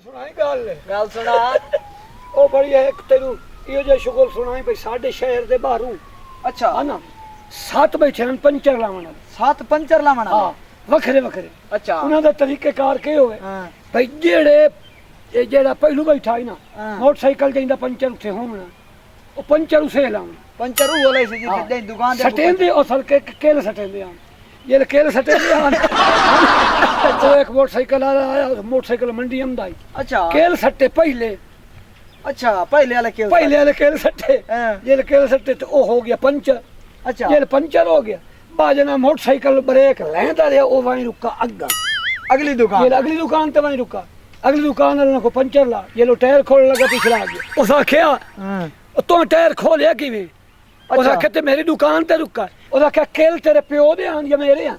ਸੁਣਾਈ ਗੱਲ ਸੁਣਾ ਉਹ ਬੜੀ ਹੈ ਇੱਕ ਤੈਨੂੰ ਇਹੋ ਜਿਹਾ ਸ਼ੁਗਲ ਸੁਣਾਈ ਭਈ ਸਾਡੇ ਸ਼ਹਿਰ ਦੇ ਬਾਹਰੋਂ ਅੱਛਾ ਹਾਂ ਨਾ 7 ਬੈਠੇ ਹਨ ਪੰਚਰ ਲਾਵਣ ਵਾਲੇ 7 ਪੰਚਰ ਲਾਵਣ ਹਾਂ ਵੱਖਰੇ ਵੱਖਰੇ ਅੱਛਾ ਉਹਨਾਂ ਦਾ ਤਰੀਕੇਕਾਰ ਕੀ ਹੋਵੇ ਹਾਂ ਭਈ ਜਿਹੜਾ ਪਹਿਲੂ ਬੈਠਾ ਹੈ ਨਾ ਹਾਂ। ਮੋਟਰਸਾਈਕਲ ਜਾਂਦਾ ਪੰਚਰ ਉੱਥੇ ਹੋਣਾ ਉਹ ਪੰਚਰ ਉਸੇ ਲਾਉਣ पंचर बोले से जी हाँ। जिद्दां दुकान दे सटेंदे और सड़के केल सटेंदे हैं ये केल सटेंदे हैं तो एक मोटरसाइकिल आया मोटरसाइकिल मंडी अंदाई अच्छा केल सट्टे पहले पहले वाले केल सट्टे हाँ। ये केल सट्टे तो वो हो गया पंचर अच्छा ये पंचर हो गया बाजना मोटरसाइकिल ब्रेक लेंदा रहा वो वहीं रुका अग्गा अगली दुकान ये अगली दुकान ते वहीं रुका अगली दुकान वाले को पंचर ला ये लो टायर खोल लगा पिछला आ गया उस आख्या तू टायर खोलिया किवें ਉਹ ਆਖਿਆ ਤੇ ਮੇਰੀ ਦੁਕਾਨ ਤੇ ਰੁਕਾ ਉਹ ਆਖਿਆ ਕੇਲ ਤੇਰੇ ਪਿਓ ਦੇ ਹਨ ਜਾਂ ਮੇਰੇ ਹਨ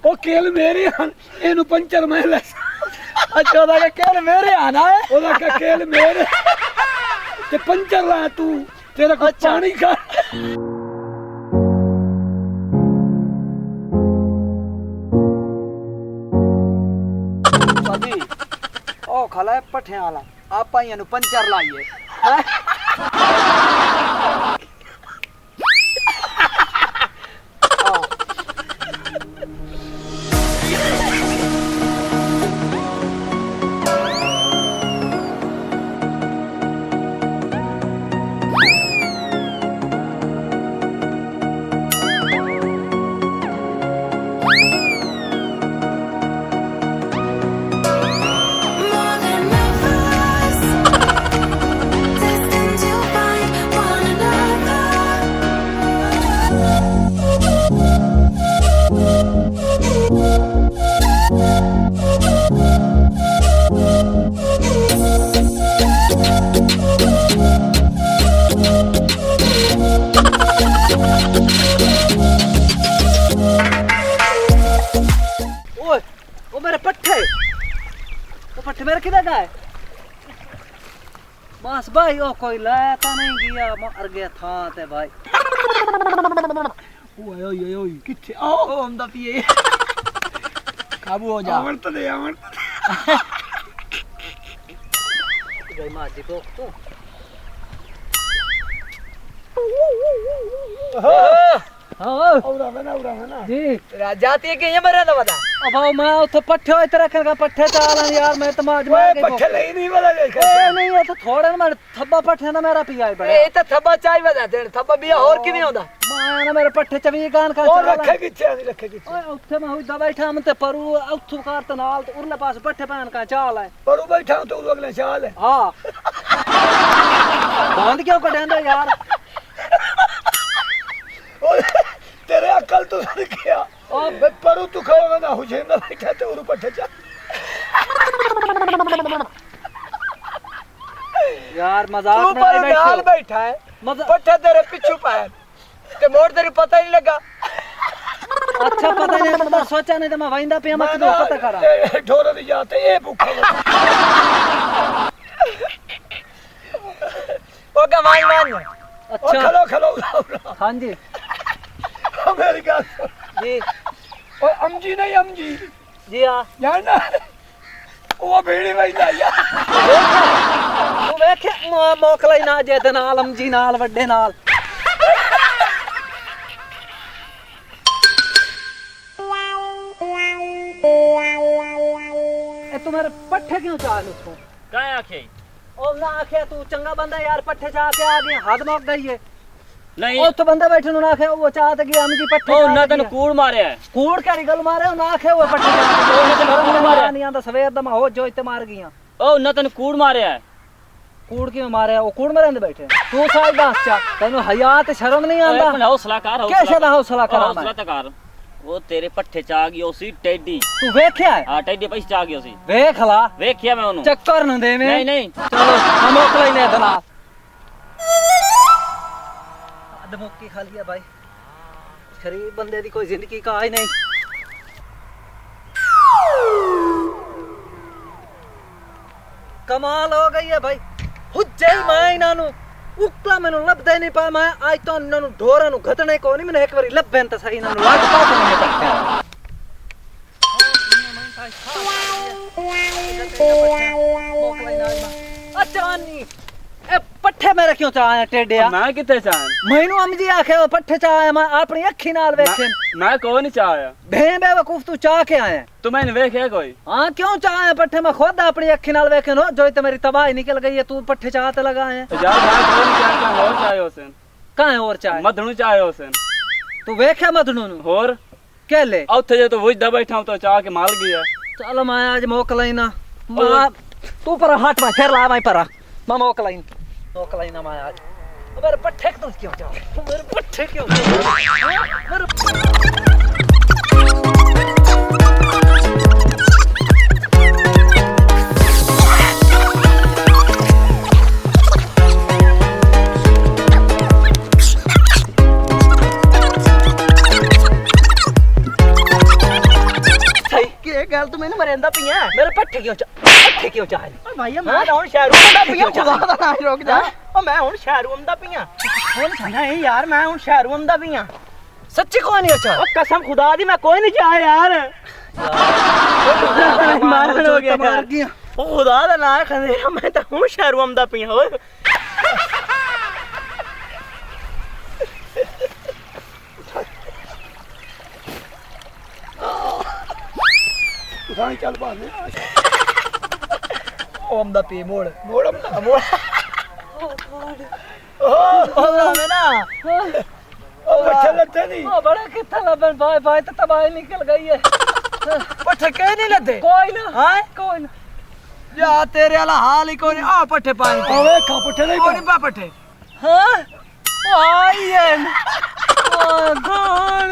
ਉਹ ਕੇਲ ਮੇਰੇ ਹਨ ਇਹਨੂੰ ਪੰਚਰ ਮੈਂ ਲੈ अच्छा ਉਹਦਾ ਕੇਲ ਮੇਰੇ ਆਣਾ ਹੈ ਉਹ ਆਖਿਆ ਕੇਲ ਮੇਰੇ ਤੇ ਪੰਚਰ ਲਾ ਤੂੰ ਤੇਰਾ ਕੋ ਪਾਣੀ ਖਾ ਸਾਡੀ ਉਹ ਖਲਾ ਪੱਠਿਆਂ ਵਾਲਾ ਆਪਾਂ ਇਹਨੂੰ ਪੰਚਰ ਲਾਈਏ मेरे किधर गए बस भाई ओ कोई लाता नहीं गया मर गया था ते भाई ओए ओए ओए किथे आओ ओ हमदा पिए काबू हो जा आवत दे गई मां जी को तो औरा ना जी जाती है कि ये मरे तो बता अब मैं उथे पट्ठे इधर रखने पट्ठे चालन यार मैं तमाज मार के पट्ठे नहीं वाला ले ए नहीं ये तो थोड़े ना थब्बा पट्ठे ना मेरा पिया है बड़ा ए तो थब्बा चाय बजा दे थब्बा बिया और कि नहीं होंदा मैं ना मेरे पट्ठे चवी कान का और रखे किथे नहीं रखे किथे ओए उथे मैं हुई दवाई ठाम ते परू उथु कार ते नाल ते उरले पास पट्ठे पान का चाल है परू बैठा तो अगले चाल है हां बंद क्यों कटेंदा यार तेरे अकल तो सर गया ओ परू तू खाओगे ना हुसैन ना बैठा ते उरु पट्ठे चा यार मजाक में बैठा है पट्ठे तेरे पीछू पाए ते मोड़ तेरे पता ही नहीं लगा अच्छा पता नहीं तो सोचा नहीं तो मैं वाइंदा पे मत पता करा ढोर दी जाते ए भूखा ओ गवाई मान अच्छा खलो हां जी मेरी गल जी ओ अमजी नहीं अमजी जी हां जानना वो बेड़ी वैंदा यार तू देख मोकला ही ना जे ते नाल अमजी नाल वड्डे नाल ए तू मेरे पट्ठे क्यों चाल उसको काय आखे ओ ना आखे तू चंगा बंदा यार पट्ठे चा के आ गए हद मुक गई है नहीं ओ तो बंदा बैठे ना आखे वो चात गया अमजी पट्ठे ओ ना तन कूड़ मारे है कूड़ केड़ी गल मारे ना आखे वो पट्ठे कूड़ मारे नहीं आंदा सवेर दा मैं हो जो इते मार गया ओ ना तन कूड़ मारे है कूड़ क्यों मारे ओ कूड़ मरे बैठे तू साल दस चा तेनु हया ते शर्म नहीं आंदा हौसला कर कैसे दा हौसला करा मैं हौसला कर वो तेरे पट्ठे चा गयो सी टेडी तू वेख्या है हां टेडी पैसे चा गयो सी वेख ला वेखिया मैं ओनु चक्कर न देवे नहीं नहीं चलो हम मोकला ही ने दला अदमुक्की खा लिया भाई शरीफ बंदे दी कोई जिंदगी का ही नहीं कमाल हो गई है भाई हुज्जे मैं इना नु उकला मैनू लभदे नहीं पा मैं आज तो इना नु ढोरा नु घटने को नहीं मैंने एक बारी लभन त सही इना नु लग पा तो नहीं अच्छा नी ए पट्ठे मेरे क्यों चाहे टेढ़िया मैं किथे चाह मैनू अम जी आखे वो पट्ठे चाहे मैं अपनी अखी नाल वेखे मैं कोई नहीं चाहया भे बेवकूफ तू चाह के आया तू मैंने वेखे कोई हां क्यों चाहे पट्ठे मैं खुद अपनी अखी नाल वेखे नो जो तो मेरी तबाही निकल गई है तू पट्ठे चाहते लगा है यार मैं कोई नहीं चाहता और चाहे हुसैन कहां है और चाहे मधनु चाहे हुसैन तू वेखे मधनु नु और के ले औथे जे तो वुजदा बैठा हूं तो चाह के माल गया चल मैं आज मोकलाई ना तू पर हाथ में फेर ला मैं पर मैं मोकलाई ना मैं आज मेरे पट्ठे तू क्यों चाह मेरे पट्ठे क्यों मेरे गल तू मैंने मरेंदा पिया मेरे पट्ठे क्यों चाह भाई मैं हुन शहरों दा पिया खुदा दा ना रोक जा ओ मैं हुन शहरों दा पिया हुन नहीं यार मैं हुन शहरों दा पिया सच्ची कोई नहीं अच्छा ओ कसम खुदा दी मैं कोई नहीं चाह यार मार हो गया ओ खुदा दा ना खंदेरा मैं तो हुन शहरों दा पिया ओए उठाई चल बाने ओम दा पी मोड़ मोड़ ओ में ना ओ पट्ठे लते नहीं ओ बड़ा किथा लबन भाई भाई तो तबाही निकल गई है पट्ठे कहीं नहीं लते कोई ना हां कोई ना या तेरे वाला हाल ही कोई आ पट्ठे पानी ओए का पट्ठे नहीं कोई बा पट्ठे हां ओ आई है ओ गॉड